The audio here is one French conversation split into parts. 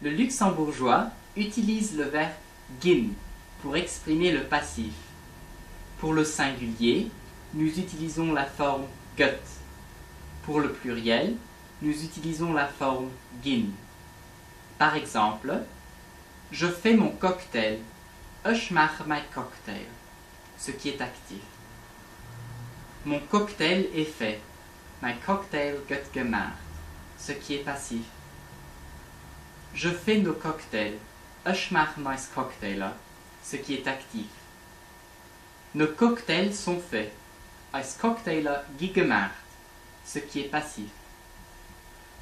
Le luxembourgeois utilise le verbe gehen pour exprimer le passif. Pour le singulier, nous utilisons la forme geht. Pour le pluriel, nous utilisons la forme gehen. Par exemple, je fais mon cocktail. Ich mache mein Cocktail, ce qui est actif. Mon cocktail est fait. Mein Cocktail wird gemacht, ce qui est passif. Je fais nos cocktails. Ich mache mein Cocktail, ce qui est actif. Nos cocktails sont faits. Ein Cocktail gi gemacht, ce qui est passif.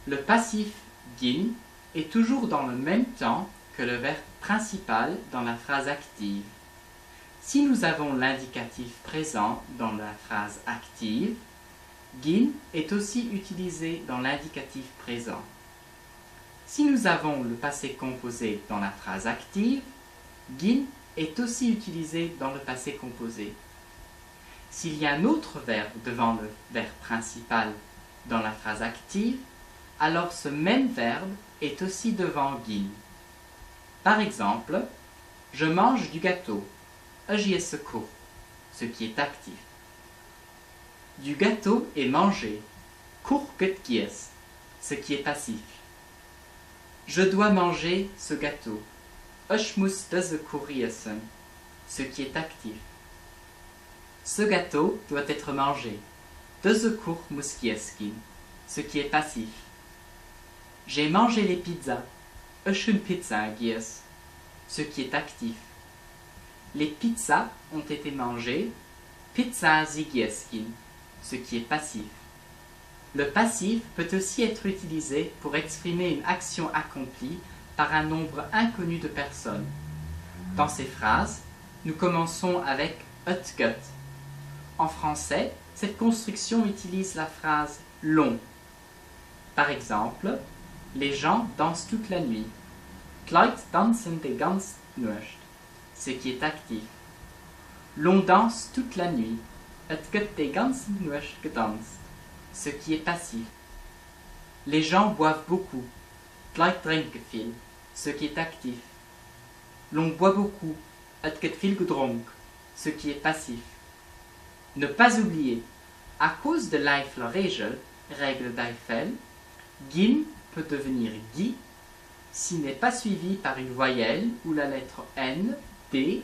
Le passif gehen est toujours dans le même temps que le verbe principal dans la phrase active. Si nous avons l'indicatif présent dans la phrase active, gehen est aussi utilisé dans l'indicatif présent. Si nous avons le passé composé dans la phrase active, gehen est aussi utilisé dans le passé composé. S'il y a un autre verbe devant le verbe principal dans la phrase active, alors ce même verbe est aussi devant gehen. Par exemple, je mange du gâteau, ich esse Kuchen, ce qui est actif. Du gâteau est mangé, Kuchen wird gegessen, ce qui est passif. Je dois manger ce gâteau, ich muss diese Kuchen essen, ce qui est actif. Ce gâteau doit être mangé, diese Kuchen muss gegessen, ce qui est passif. J'ai mangé les pizzas, ich habe Pizza gegessen, ce qui est actif. Les pizzas ont été mangées, Pizza sie gegessen, ce qui est passif. Le passif peut aussi être utilisé pour exprimer une action accomplie par un nombre inconnu de personnes. Dans ces phrases, nous commençons avec het geht. En français, cette construction utilise la phrase long. Par exemple, les gens dansent toute la nuit. Die Leute tanzen die ganze Nacht, ce qui est actif. L'on danse toute la nuit. Het wird die ganze Nacht getanzt, ce qui est passif. Les gens boivent beaucoup. Die Leute trinken viel, ce qui est actif. L'on boit beaucoup. Het wird viel getrunken, ce qui est passif. Ne pas oublier, à cause de l'Eiffel-Regel, règle d'Eiffel, gehen peut devenir gi s'il n'est pas suivi par une voyelle ou la lettre N, D,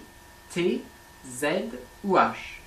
T, Z ou H.